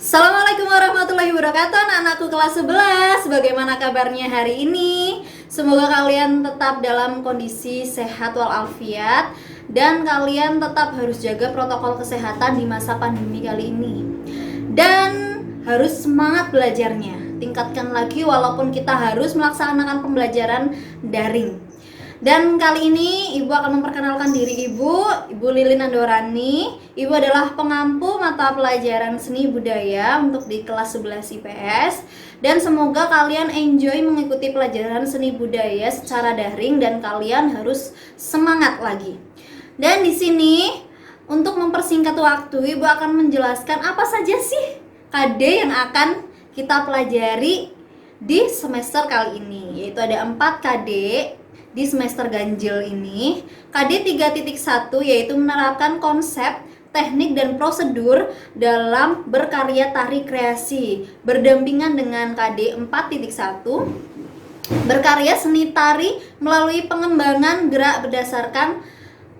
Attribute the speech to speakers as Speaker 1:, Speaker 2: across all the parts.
Speaker 1: Assalamualaikum warahmatullahi wabarakatuh, anak-anakku kelas 11. Bagaimana kabarnya hari ini? Semoga kalian tetap dalam kondisi sehat walafiat dan kalian tetap harus jaga protokol kesehatan di masa pandemi kali ini. Dan harus semangat belajarnya. Tingkatkan lagi walaupun kita harus melaksanakan pembelajaran daring. Dan kali ini Ibu akan memperkenalkan diri Ibu Lilin Andorani. Ibu adalah pengampu mata pelajaran seni budaya untuk di kelas 11 IPS. Dan semoga kalian enjoy mengikuti pelajaran seni budaya secara daring dan kalian harus semangat lagi. Dan di sini untuk mempersingkat waktu, Ibu akan menjelaskan apa saja sih KD yang akan kita pelajari di semester kali ini, yaitu ada 4 KD di semester ganjil ini. KD 3.1 yaitu menerapkan konsep, teknik dan prosedur dalam berkarya tari kreasi, berdampingan dengan KD 4.1 berkarya seni tari melalui pengembangan gerak berdasarkan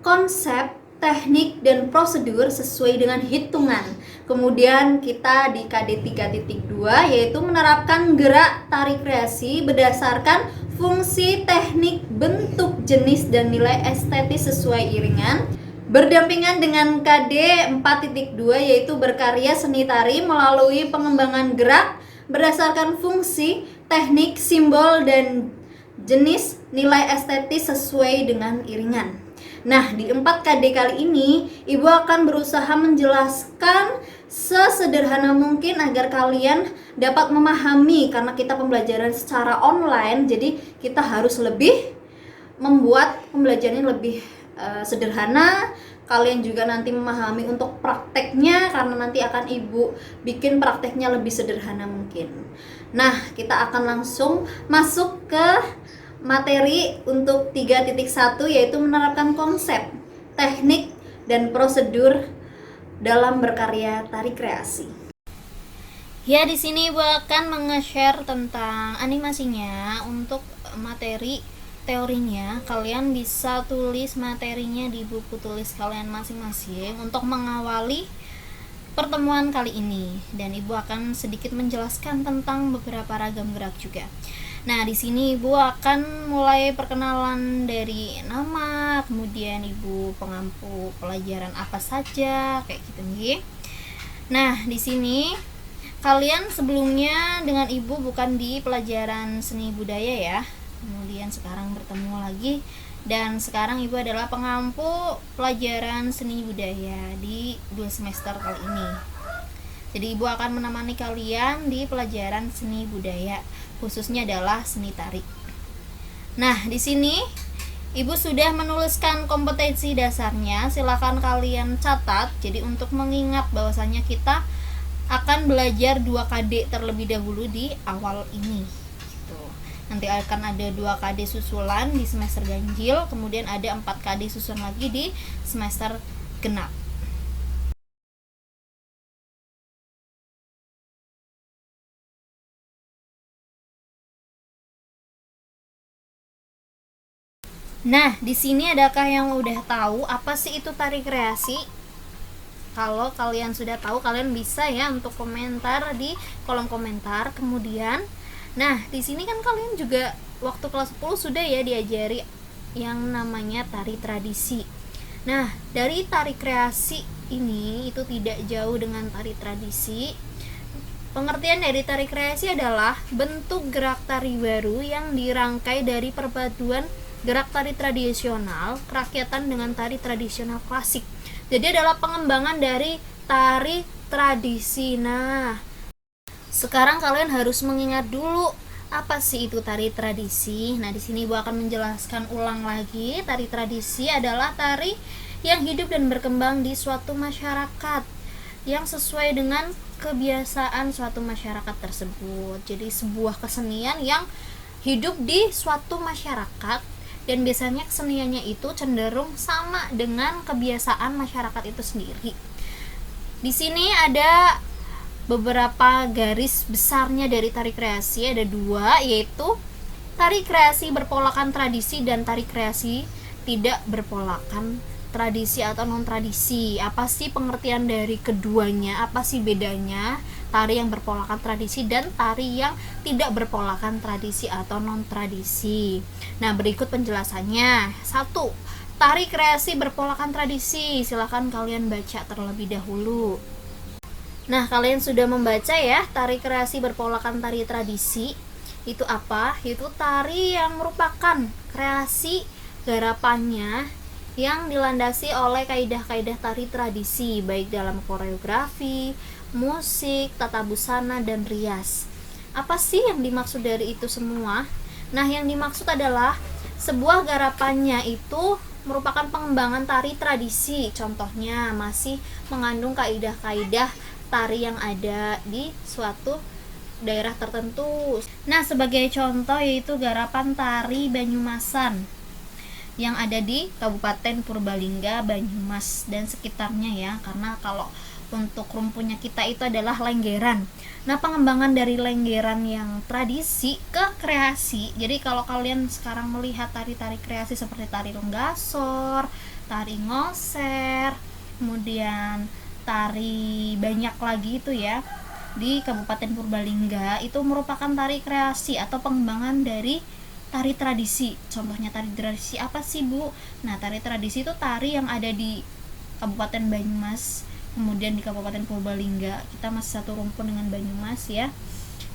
Speaker 1: konsep, teknik dan prosedur sesuai dengan hitungan. Kemudian kita di KD 3.2 yaitu menerapkan gerak tari kreasi berdasarkan fungsi, teknik, bentuk, jenis dan nilai estetis sesuai iringan. Berdampingan dengan KD 4.2 yaitu berkarya seni tari melalui pengembangan gerak berdasarkan fungsi, teknik, simbol dan jenis nilai estetis sesuai dengan iringan. Nah, di 4 KD kali ini, Ibu akan berusaha menjelaskan sesederhana mungkin agar kalian dapat memahami, karena kita pembelajaran secara online, jadi kita harus lebih membuat pembelajarannya lebih sederhana. Kalian juga nanti memahami untuk prakteknya, karena nanti akan Ibu bikin prakteknya lebih sederhana mungkin. Nah, kita akan langsung masuk ke materi untuk 3.1 yaitu menerapkan konsep, teknik, dan prosedur dalam berkarya tari kreasi. Ya, di sini Ibu akan menge-share tentang animasinya. Untuk materi teorinya, kalian bisa tulis materinya di buku tulis kalian masing-masing untuk mengawali pertemuan kali ini. Dan Ibu akan sedikit menjelaskan tentang beberapa ragam gerak juga. Nah, di sini Ibu akan mulai perkenalan dari nama, kemudian Ibu pengampu pelajaran apa saja, kayak gitu nih. Nah, di sini kalian sebelumnya dengan Ibu bukan di pelajaran seni budaya ya. Kemudian sekarang bertemu lagi, dan sekarang Ibu adalah pengampu pelajaran seni budaya di 2 semester kali ini. Jadi Ibu akan menemani kalian di pelajaran seni budaya, khususnya adalah seni tari. Nah, di sini Ibu sudah menuliskan kompetensi dasarnya, silakan kalian catat. Jadi untuk mengingat bahwasanya kita akan belajar 2 KD terlebih dahulu di awal ini. Gitu. Nanti akan ada 2 KD susulan di semester ganjil, kemudian ada 4 KD susulan lagi di semester genap. Nah, di sini adakah yang udah tahu apa sih itu tari kreasi? Kalau kalian sudah tahu, kalian bisa ya untuk komentar di kolom komentar. Kemudian, nah, di sini kan kalian juga waktu kelas 10 sudah ya diajari yang namanya tari tradisi. Nah, dari tari kreasi ini itu tidak jauh dengan tari tradisi. Pengertian dari tari kreasi adalah bentuk gerak tari baru yang dirangkai dari perpaduan gerak tari tradisional kerakyatan dengan tari tradisional klasik. Jadi adalah pengembangan dari tari tradisi. Nah, sekarang kalian harus mengingat dulu apa sih itu tari tradisi. Nah, di sini Ibu akan menjelaskan ulang lagi. Tari tradisi adalah tari yang hidup dan berkembang di suatu masyarakat yang sesuai dengan kebiasaan suatu masyarakat tersebut. Jadi sebuah kesenian yang hidup di suatu masyarakat, dan biasanya keseniannya itu cenderung sama dengan kebiasaan masyarakat itu sendiri. Di sini ada beberapa garis besarnya dari tari kreasi, ada 2, yaitu tari kreasi berpolakan tradisi dan tari kreasi tidak berpolakan tradisi atau non tradisi. Apa sih pengertian dari keduanya? Apa sih bedanya? tari yang berpolakan tradisi dan tari yang tidak berpolakan tradisi atau non tradisi. Nah, berikut penjelasannya. 1. Tari kreasi berpolakan tradisi. Silahkan kalian baca terlebih dahulu. Nah, kalian sudah membaca ya, tari kreasi berpolakan tari tradisi itu apa? Itu tari yang merupakan kreasi garapannya yang dilandasi oleh kaidah-kaidah tari tradisi, baik dalam koreografi, musik, tata busana, dan rias. Apa sih yang dimaksud dari itu semua? Nah, yang dimaksud adalah sebuah garapannya itu merupakan pengembangan tari tradisi. Contohnya masih mengandung kaidah-kaidah tari yang ada di suatu daerah tertentu. Nah, sebagai contoh yaitu garapan tari Banyumasan yang ada di Kabupaten Purbalingga, Banyumas dan sekitarnya ya. Karena kalau untuk rumpunya kita itu adalah lenggeran. Nah, pengembangan dari lenggeran yang tradisi ke kreasi. Jadi kalau kalian sekarang melihat tari-tari kreasi seperti tari lenggasor, tari ngoser, kemudian tari banyak lagi itu ya di Kabupaten Purbalingga, itu merupakan tari kreasi atau pengembangan dari tari tradisi. Contohnya tari tradisi apa sih, Bu? Nah, tari tradisi itu tari yang ada di Kabupaten Banyumas, kemudian di Kabupaten Purbalingga. Kita masih satu rumpun dengan Banyumas ya.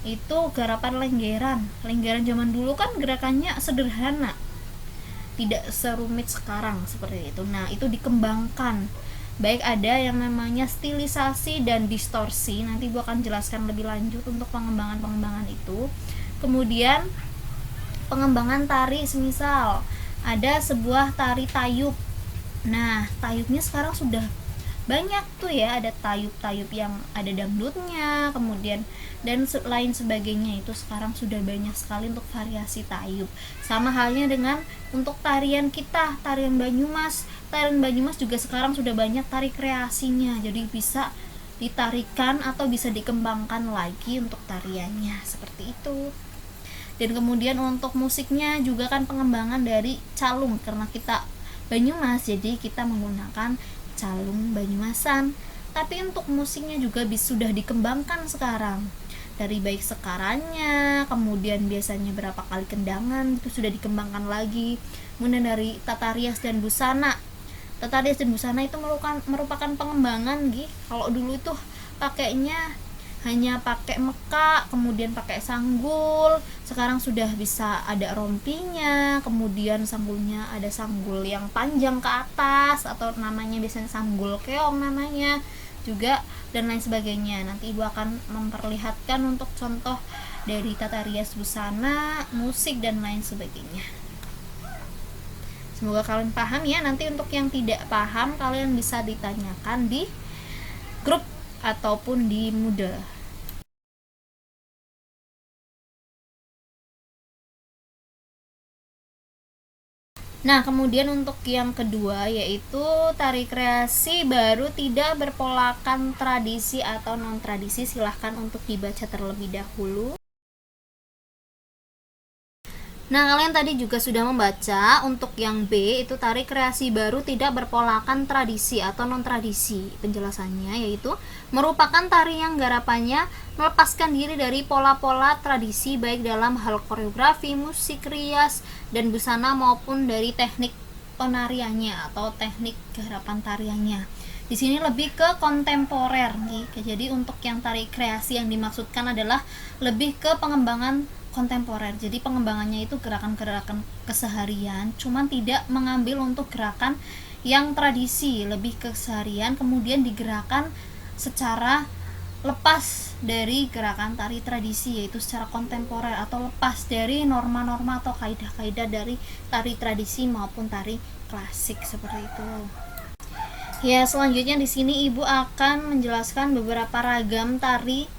Speaker 1: Itu garapan lenggeran. Lenggeran zaman dulu kan gerakannya sederhana, tidak serumit sekarang seperti itu. Nah, itu dikembangkan. Baik ada yang namanya stilisasi dan distorsi. Nanti gue akan jelaskan lebih lanjut untuk pengembangan-pengembangan itu. Kemudian pengembangan tari, semisal ada sebuah tari tayub. Nah, tayubnya sekarang sudah banyak tuh ya, ada tayub-tayub yang ada dangdutnya, kemudian dan lain sebagainya. Itu sekarang sudah banyak sekali untuk variasi tayub. Sama halnya dengan untuk tarian kita, tarian Banyumas. Tarian Banyumas juga sekarang sudah banyak tari kreasinya, jadi bisa ditarikan atau bisa dikembangkan lagi untuk tariannya, seperti itu. Dan kemudian untuk musiknya juga kan pengembangan dari calung, karena kita Banyumas jadi kita menggunakan calung Banyumasan. Tapi untuk musiknya juga sudah dikembangkan sekarang, dari baik sekarannya, kemudian biasanya berapa kali kendangan itu sudah dikembangkan lagi. Kemudian dari tata rias dan busana. Tata rias dan busana itu merupakan pengembangan gitu. Kalau dulu itu pakainya hanya pakai meka, kemudian pakai sanggul. Sekarang sudah bisa ada rompinya, kemudian sanggulnya ada sanggul yang panjang ke atas atau namanya biasanya sanggul keong namanya juga, dan lain sebagainya. Nanti Ibu akan memperlihatkan untuk contoh dari tata rias busana, musik dan lain sebagainya. Semoga kalian paham ya. Nanti untuk yang tidak paham kalian bisa ditanyakan di grup ataupun di Moodle. Nah, kemudian untuk yang kedua yaitu tari kreasi baru tidak berpolakan tradisi atau non tradisi. Silahkan untuk dibaca terlebih dahulu. Nah, kalian tadi juga sudah membaca untuk yang B itu tari kreasi baru tidak berpolakan tradisi atau non tradisi. Penjelasannya yaitu merupakan tari yang garapannya melepaskan diri dari pola-pola tradisi baik dalam hal koreografi, musik, rias, dan busana maupun dari teknik penariannya atau teknik garapan tariannya. Di sini lebih ke kontemporer nih. Jadi untuk yang tari kreasi yang dimaksudkan adalah lebih ke pengembangan kontemporer. Jadi pengembangannya itu gerakan-gerakan keseharian, cuman tidak mengambil untuk gerakan yang tradisi, lebih ke keseharian kemudian digerakkan secara lepas dari gerakan tari tradisi, yaitu secara kontemporer atau lepas dari norma-norma atau kaidah-kaidah dari tari tradisi maupun tari klasik seperti itu. Ya, selanjutnya di sini Ibu akan menjelaskan beberapa ragam tari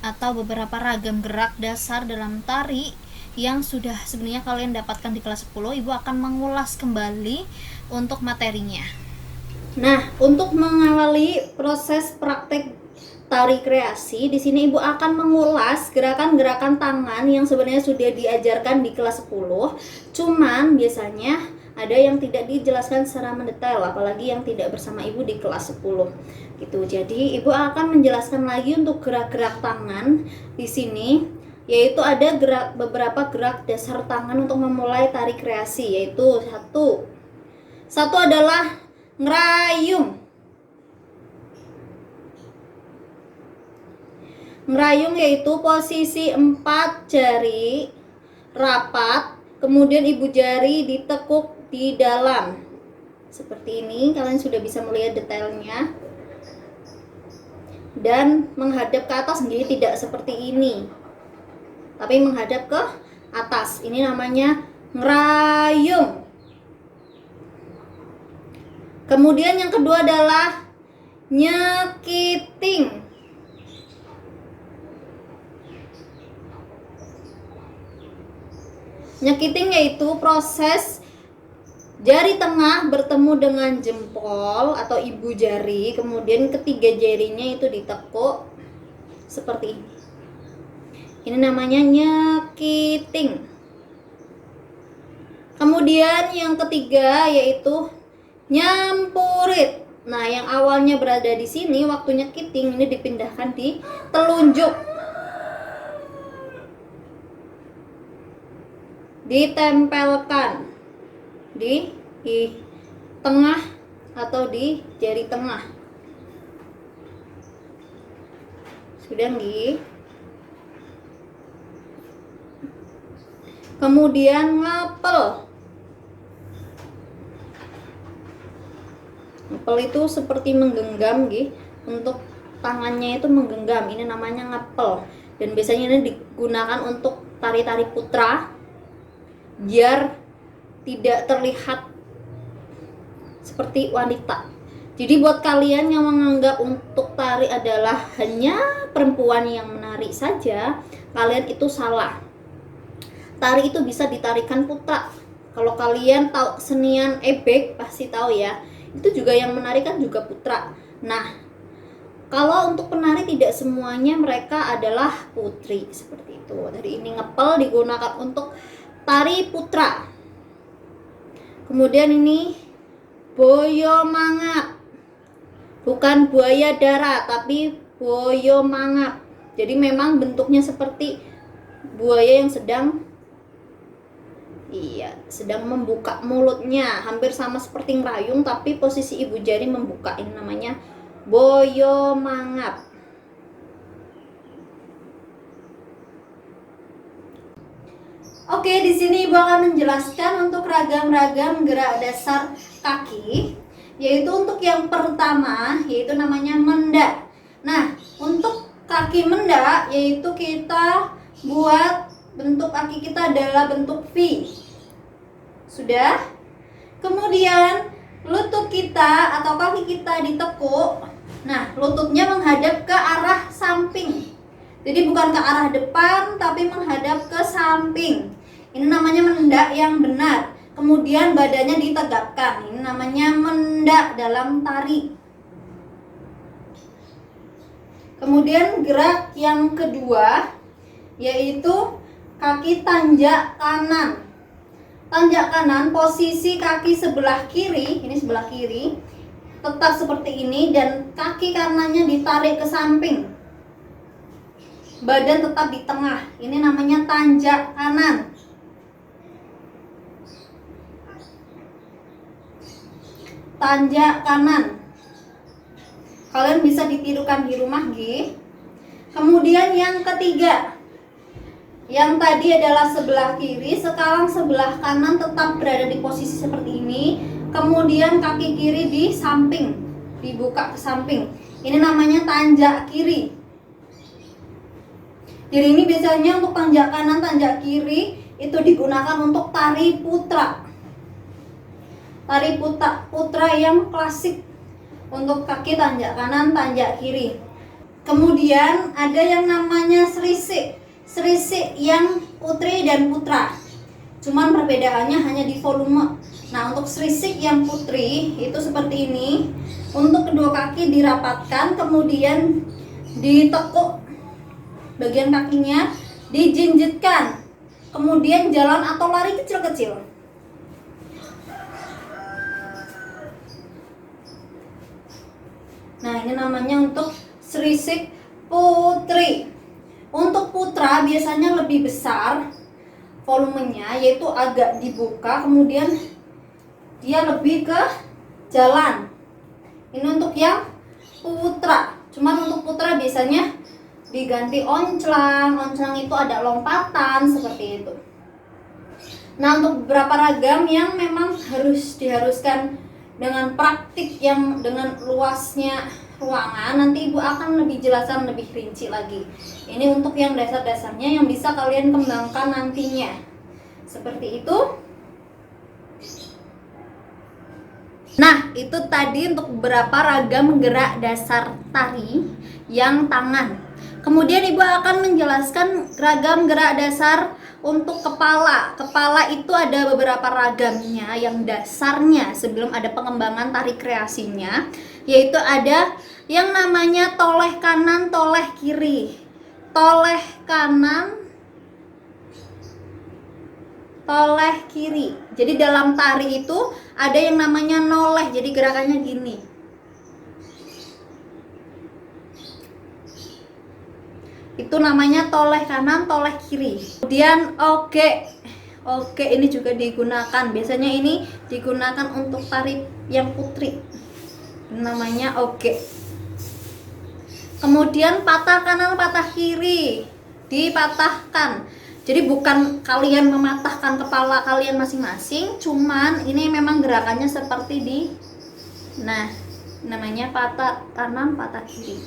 Speaker 1: atau beberapa ragam gerak dasar dalam tari yang sudah sebenarnya kalian dapatkan di kelas 10. Ibu akan mengulas kembali untuk materinya. Nah, untuk mengawali proses praktek tari kreasi, di sini Ibu akan mengulas gerakan-gerakan tangan yang sebenarnya sudah diajarkan di kelas 10. Cuman biasanya ada yang tidak dijelaskan secara mendetail, apalagi yang tidak bersama ibu di kelas 10 gitu. Jadi ibu akan menjelaskan lagi untuk gerak-gerak tangan di sini, yaitu ada beberapa gerak dasar tangan untuk memulai tari kreasi, yaitu satu adalah ngerayung. Ngerayung yaitu posisi 4 jari rapat, kemudian ibu jari ditekuk di dalam seperti ini. Kalian sudah bisa melihat detailnya, dan menghadap ke atas, jadi tidak seperti ini tapi menghadap ke atas. Ini namanya ngerayung. Kemudian yang kedua adalah nyekiting. Nyekiting yaitu proses jari tengah bertemu dengan jempol atau ibu jari, kemudian ketiga jarinya itu ditekuk seperti ini. Ini namanya nyekiting. Kemudian yang ketiga yaitu nyampurit. Nah, yang awalnya berada di sini waktu nyekiting ini dipindahkan di telunjuk. Ditempelkan di tengah atau di jari tengah. Sudah nih. Kemudian ngapel. Ngapel itu seperti menggenggam nggih. Untuk tangannya itu menggenggam. Ini namanya ngapel. Dan biasanya ini digunakan untuk tari-tari putra, biar tidak terlihat seperti wanita. Jadi buat kalian yang menganggap untuk tari adalah hanya perempuan yang menari saja, kalian itu salah. Tari itu bisa ditarikan putra. Kalau kalian tahu kesenian ebek pasti tahu ya, itu juga yang menari kan juga putra. Nah, kalau untuk penari tidak semuanya mereka adalah putri seperti itu. Dari ini ngepel digunakan untuk tari putra. Kemudian ini boyo mangap. Bukan buaya darat tapi boyo mangap. Jadi memang bentuknya seperti buaya yang sedang membuka mulutnya, hampir sama seperti ngerayung tapi posisi ibu jari membuka. Ini namanya boyo mangap. Oke, di sini ibu akan menjelaskan untuk ragam-ragam gerak dasar kaki, yaitu untuk yang pertama yaitu namanya mendak. Nah, untuk kaki mendak yaitu kita buat bentuk kaki kita adalah bentuk V. Sudah? Kemudian lutut kita atau kaki kita ditekuk. Nah, lututnya menghadap ke arah samping. Jadi bukan ke arah depan tapi menghadap ke samping. Ini namanya mendak yang benar. Kemudian badannya ditegakkan. Ini namanya mendak dalam tari. Kemudian gerak yang kedua yaitu kaki tanjak kanan. Tanjak kanan posisi kaki sebelah kiri, ini sebelah kiri, tetap seperti ini dan kaki kanannya ditarik ke samping. Badan tetap di tengah. Ini namanya tanjak kanan. Tanjak kanan. Kalian bisa ditirukan di rumah, G. Kemudian yang ketiga, yang tadi adalah sebelah kiri, sekarang sebelah kanan tetap berada di posisi seperti ini. Kemudian kaki kiri di samping, dibuka ke samping. Ini namanya tanjak kiri. Jadi ini biasanya untuk tanjak kanan, tanjak kiri itu digunakan untuk tari putra. Tari putra yang klasik untuk kaki tanjak kanan, tanjak kiri. Kemudian ada yang namanya serisik. Serisik yang putri dan putra. Cuman perbedaannya hanya di volume. Nah, untuk serisik yang putri itu seperti ini. Untuk kedua kaki dirapatkan, kemudian ditekuk bagian kakinya, dijinjitkan. Kemudian jalan atau lari kecil-kecil. Nah, ini namanya untuk serisik putri. Untuk putra biasanya lebih besar volumenya, yaitu agak dibuka, kemudian dia lebih ke jalan. Ini untuk yang putra. Cuman untuk putra biasanya diganti onclang. Onclang itu ada lompatan seperti itu. Nah, untuk beberapa ragam yang memang diharuskan dengan praktik yang dengan luasnya ruangan, nanti ibu akan lebih jelaskan lebih rinci lagi. Ini untuk yang dasar-dasarnya yang bisa kalian kembangkan nantinya. Seperti itu. Nah, itu tadi untuk beberapa ragam gerak dasar tari yang tangan. Kemudian ibu akan menjelaskan ragam gerak dasar untuk kepala. Kepala itu ada beberapa ragamnya yang dasarnya sebelum ada pengembangan tari kreasinya, yaitu ada yang namanya toleh kanan, toleh kiri. Toleh kanan, toleh kiri. Jadi dalam tari itu ada yang namanya noleh, jadi gerakannya gini. Itu namanya toleh kanan, toleh kiri. Kemudian oke ini juga digunakan. Biasanya ini digunakan untuk tari yang putri. Namanya oke. Kemudian patah kanan, patah kiri. Dipatahkan. Jadi bukan kalian mematahkan kepala kalian masing-masing, cuman ini memang gerakannya seperti di, nah, namanya patah kanan, patah kiri.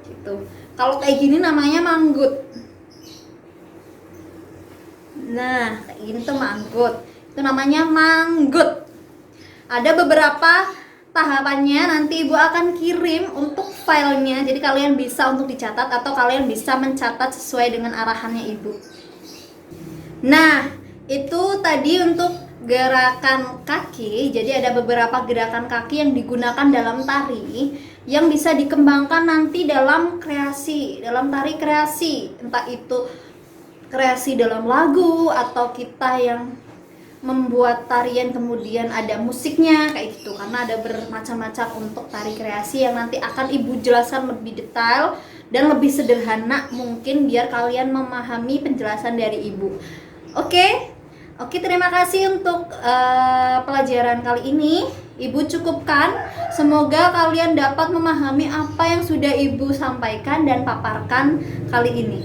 Speaker 1: Gitu. Kalau kayak gini namanya manggut. Nah, kayak gini tuh manggut. Itu namanya manggut. Ada beberapa tahapannya, nanti ibu akan kirim untuk filenya, jadi kalian bisa untuk dicatat atau kalian bisa mencatat sesuai dengan arahannya ibu. Nah, itu tadi untuk gerakan kaki. Jadi ada beberapa gerakan kaki yang digunakan dalam tari yang bisa dikembangkan nanti dalam kreasi, dalam tari kreasi, entah itu kreasi dalam lagu atau kita yang membuat tarian kemudian ada musiknya kayak gitu, karena ada bermacam-macam untuk tari kreasi yang nanti akan ibu jelaskan lebih detail dan lebih sederhana mungkin biar kalian memahami penjelasan dari ibu. Oke, terima kasih untuk pelajaran kali ini. Ibu cukupkan. Semoga kalian dapat memahami apa yang sudah ibu sampaikan dan paparkan kali ini.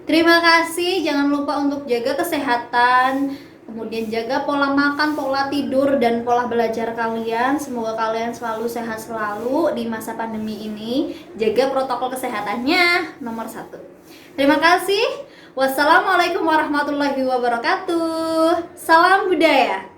Speaker 1: Terima kasih. Jangan lupa untuk jaga kesehatan, kemudian jaga pola makan, pola tidur, dan pola belajar kalian. Semoga kalian selalu sehat selalu di masa pandemi ini. Jaga protokol kesehatannya nomor 1. Terima kasih. Wassalamualaikum warahmatullahi wabarakatuh. Salam budaya.